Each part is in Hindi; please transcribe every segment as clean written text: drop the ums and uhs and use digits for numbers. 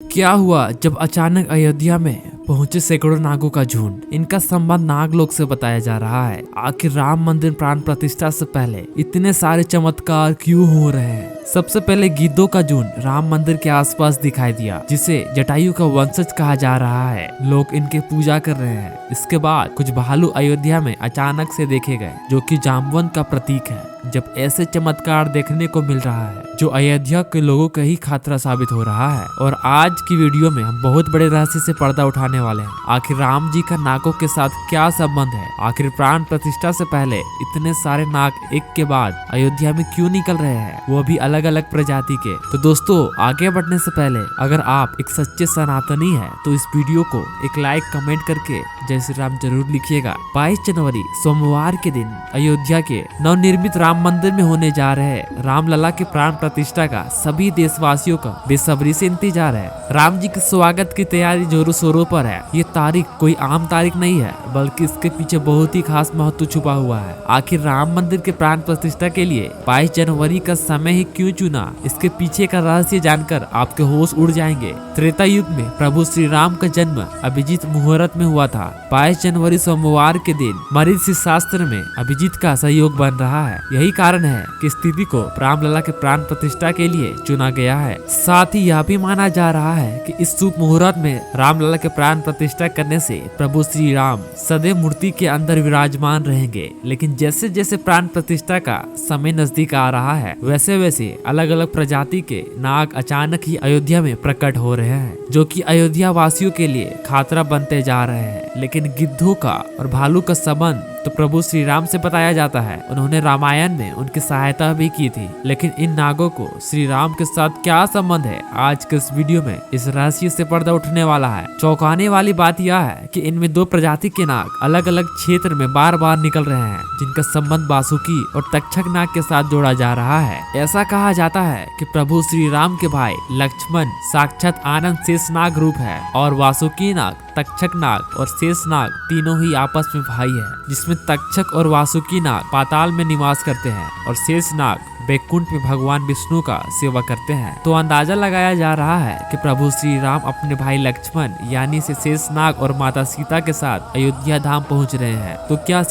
क्या हुआ जब अचानक अयोध्या में पहुंचे सैकड़ों नागों का झुंड। इनका संबंध नागलोक से बताया जा रहा है। आखिर राम मंदिर प्राण प्रतिष्ठा से पहले इतने सारे चमत्कार क्यों हो रहे हैं? सबसे पहले गिद्धों का झुंड राम मंदिर के आसपास दिखाई दिया, जिसे जटायु का वंशज कहा जा रहा है। लोग इनके पूजा कर रहे हैं। इसके बाद कुछ भालू अयोध्या में अचानक से देखे गए, जो कि जामवंत का प्रतीक है। जब ऐसे चमत्कार देखने को मिल रहा है, जो अयोध्या के लोगों का ही खतरा साबित हो रहा है। और आज की वीडियो में हम बहुत बड़े रहस्य से पर्दा उठाने वाले हैं। आखिर राम जी का नागों के साथ क्या संबंध है? आखिर प्राण प्रतिष्ठा से पहले इतने सारे नाग एक के बाद अयोध्या में क्यों निकल रहे हैं, वो भी अलग अलग प्रजाति के। तो दोस्तों, आगे बढ़ने से पहले अगर आप एक सच्चे सनातनी है तो इस वीडियो को एक लाइक कमेंट करके जय श्री राम जरूर लिखिएगा। 22 जनवरी सोमवार के दिन अयोध्या के नवनिर्मित राम मंदिर में होने जा रहे रामलला के प्राण प्रतिष्ठा का सभी देशवासियों का बेसब्री से इंतजार है। राम जी के स्वागत की तैयारी जोरों शोरों पर है। ये तारीख कोई आम तारीख नहीं है, बल्कि इसके पीछे बहुत ही खास महत्व छुपा हुआ है। आखिर राम मंदिर के प्राण प्रतिष्ठा के लिए 22 जनवरी का समय ही क्यों चुना, इसके पीछे का रहस्य जानकर आपके होश उड़ जाएंगे। त्रेता युग में प्रभु श्री राम का जन्म अभिजीत मुहूर्त में हुआ था। 22 जनवरी सोमवार के दिन मरीचि शास्त्र में अभिजीत का सहयोग बन रहा है। यही कारण है कि स्थिति को रामलला के प्राण प्रतिष्ठा के लिए चुना गया है। साथ ही यह भी माना जा रहा है कि इस शुभ मुहूर्त में रामलला के प्राण प्रतिष्ठा करने से प्रभु श्री राम सदैव मूर्ति के अंदर विराजमान रहेंगे। लेकिन जैसे जैसे प्राण प्रतिष्ठा का समय नजदीक आ रहा है, वैसे वैसे अलग अलग प्रजाति के नाग अचानक ही अयोध्या में प्रकट हो रहे हैं, जो कि अयोध्या वासियों के लिए खतरा बनते जा रहे हैं। लेकिन गिद्धों का और भालू का संबंध तो प्रभु श्री राम से बताया जाता है। उन्होंने रामायण में उनकी सहायता भी की थी। लेकिन इन नागों को श्री राम के साथ क्या संबंध है, आज के इस वीडियो में इस रहस्य से पर्दा उठने वाला है। चौंकाने वाली बात यह है कि इनमें दो प्रजाति के नाग अलग अलग क्षेत्र में बार बार निकल रहे हैं, जिनका संबंध वासुकी और तक्षक नाग के साथ जोड़ा जा रहा है। ऐसा कहा जाता है कि प्रभु श्री राम के भाई लक्ष्मण साक्षात आनंद शेष नाग रूप है, और वासुकी नाग, तक्षक नाग और शेष नाग तीनों ही आपस में भाई है, जिसमें तक्षक और वासुकी नाग पाताल में निवास करते हैं और शेष नाग बैकुंठ में भगवान विष्णु का सेवा करते हैं। तो अंदाजा लगाया जा रहा है कि प्रभु श्री राम अपने भाई लक्ष्मण यानी से शेषनाग और माता सीता के साथ अयोध्या धाम पहुंच रहे हैं। तो क्या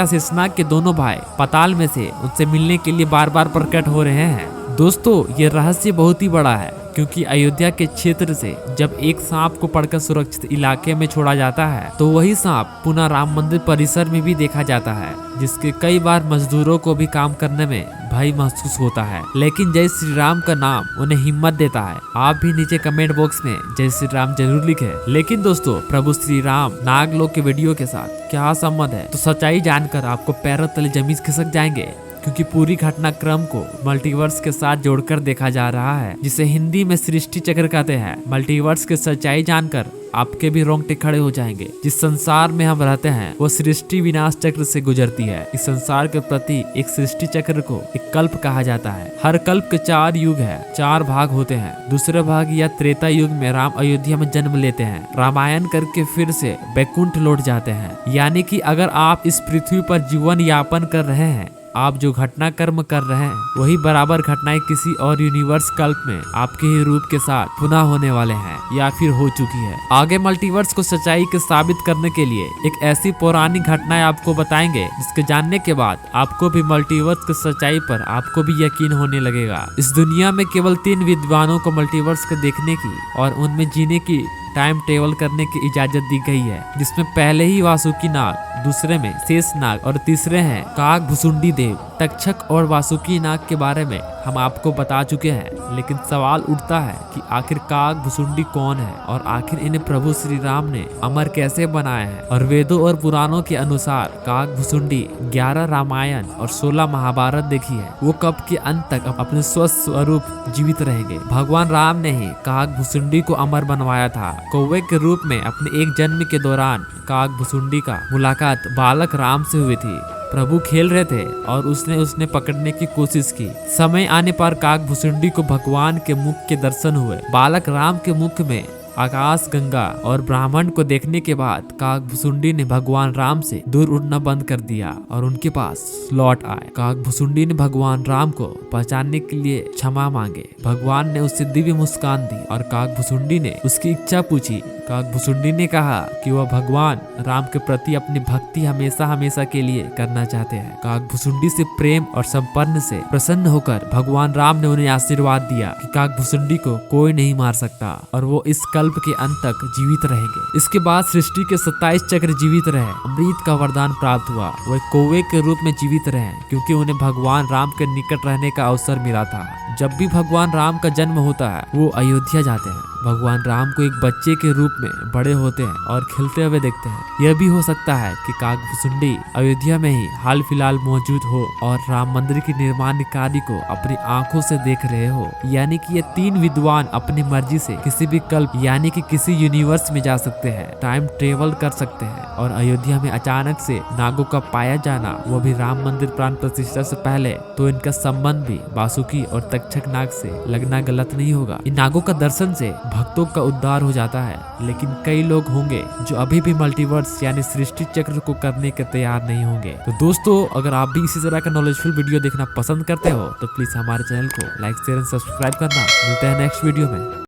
शेषनाग के दोनों भाई पाताल में से उनसे मिलने के लिए बार बार प्रकट हो रहे हैं? दोस्तों, ये रहस्य बहुत ही बड़ा है, क्योंकि अयोध्या के क्षेत्र से जब एक सांप को पकड़कर सुरक्षित इलाके में छोड़ा जाता है, तो वही सांप पुनः राम मंदिर परिसर में भी देखा जाता है, जिसके कई बार मजदूरों को भी काम करने में भय महसूस होता है। लेकिन जय श्री राम का नाम उन्हें हिम्मत देता है। आप भी नीचे कमेंट बॉक्स में जय श्री राम जरूर लिखें। लेकिन दोस्तों, प्रभु श्री राम नागलोक के वीडियो के साथ क्या संबंध है, तो सच्चाई जानकर आपको पैरों तले जमीन खिसक जाएंगे, क्योंकि पूरी घटनाक्रम को मल्टीवर्स के साथ जोड़कर देखा जा रहा है, जिसे हिंदी में सृष्टि चक्र कहते हैं। मल्टीवर्स की सच्चाई जानकर आपके भी रोंगटे खड़े हो जाएंगे। जिस संसार में हम रहते हैं वो सृष्टि विनाश चक्र से गुजरती है। इस संसार के प्रति एक सृष्टि चक्र को एक कल्प कहा जाता है। हर कल्प के 4 युग है, 4 भाग होते हैं। दूसरे भाग या त्रेता युग में राम अयोध्या में जन्म लेते हैं, रामायण करके फिर से बैकुंठ लौट जाते हैं। यानी कि अगर आप इस पृथ्वी पर जीवन यापन कर रहे हैं, आप जो घटना कर्म कर रहे हैं, वही बराबर घटनाएं किसी और यूनिवर्स कल्प में आपके ही रूप के साथ पुनः होने वाले हैं या फिर हो चुकी है। आगे मल्टीवर्स को सच्चाई के साबित करने के लिए एक ऐसी पौराणिक घटनाएं आपको बताएंगे, जिसके जानने के बाद आपको भी मल्टीवर्स की सच्चाई पर आपको भी यकीन होने लगेगा। इस दुनिया में केवल 3 विद्वानों को मल्टीवर्स को देखने की और उनमें जीने की टाइम ट्रेवल करने की इजाजत दी गई है, जिसमें पहले ही वासुकी नाग, दूसरे में शेष नाग और तीसरे हैं काग भुसुंडी देव। तक्षक और वासुकी नाग के बारे में हम आपको बता चुके हैं, लेकिन सवाल उठता है कि आखिर काग भुसुंडी कौन है और आखिर इन्हें प्रभु श्री राम ने अमर कैसे बनाया है। और वेदों और पुराणों के अनुसार काग भुसुंडी 11 रामायण और 16 महाभारत देखी है। वो कब के अंत तक अपने स्वस्थ स्वरूप जीवित रहेंगे। भगवान राम ने ही काग भुसुंडी को अमर बनवाया था। कौवे के रूप में अपने एक जन्म के दौरान काग भुसुंडी का मुलाकात बालक राम से हुई थी। प्रभु खेल रहे थे और उसने पकड़ने की कोशिश की। समय आने पर काग भुसुंडी को भगवान के मुख के दर्शन हुए। बालक राम के मुख में आकाश गंगा और ब्राह्मण को देखने के बाद काकभुसुंडी ने भगवान राम से दूर उड़ना बंद कर दिया और उनके पास लौट आए। काकभुसुंडी ने भगवान राम को पहचानने के लिए क्षमा मांगे। भगवान ने उससे दिव्य मुस्कान दी और काकभुसुंडी ने उसकी इच्छा पूछी। काकभुसुंडी ने कहा कि वह भगवान राम के प्रति अपनी भक्ति हमेशा हमेशा के लिए करना चाहते हैं। काकभुसुंडी से प्रेम और संपन्न से प्रसन्न होकर भगवान राम ने उन्हें आशीर्वाद दिया कि काकभुसुंडी को कोई नहीं मार सकता और वो इस कल्प के अंत तक जीवित रहेंगे। इसके बाद सृष्टि के 27 चक्र जीवित रहे। अमृत का वरदान प्राप्त हुआ। वह कौवे के रूप में जीवित रहे क्योंकि उन्हें भगवान राम के निकट रहने का अवसर मिला था। जब भी भगवान राम का जन्म होता है वो अयोध्या जाते हैं। भगवान राम को एक बच्चे के रूप में बड़े होते हैं और खेलते हुए देखते हैं। यह भी हो सकता है कि काकभुसुंडी अयोध्या में ही हाल फिलहाल मौजूद हो और राम मंदिर की निर्माण कार्य को अपनी आंखों से देख रहे हो। यानी कि ये 3 विद्वान अपनी मर्जी से किसी भी कल्प यानी कि किसी यूनिवर्स में जा सकते हैं, टाइम ट्रेवल कर सकते हैं और अयोध्या में अचानक से नागों का पाया जाना, वो भी राम मंदिर प्राण प्रतिष्ठा से पहले, तो इनका संबंध भी वासुकी और तक्षक नाग से लगना गलत नहीं होगा। इन नागों का दर्शन से भक्तों का उद्धार हो जाता है, लेकिन कई लोग होंगे जो अभी भी मल्टीवर्स यानी सृष्टि चक्र को करने के तैयार नहीं होंगे। तो दोस्तों, अगर आप भी इसी तरह का नॉलेजफुल वीडियो देखना पसंद करते हो तो प्लीज हमारे चैनल को लाइक शेयर एंड सब्सक्राइब करना। मिलते हैं नेक्स्ट वीडियो में।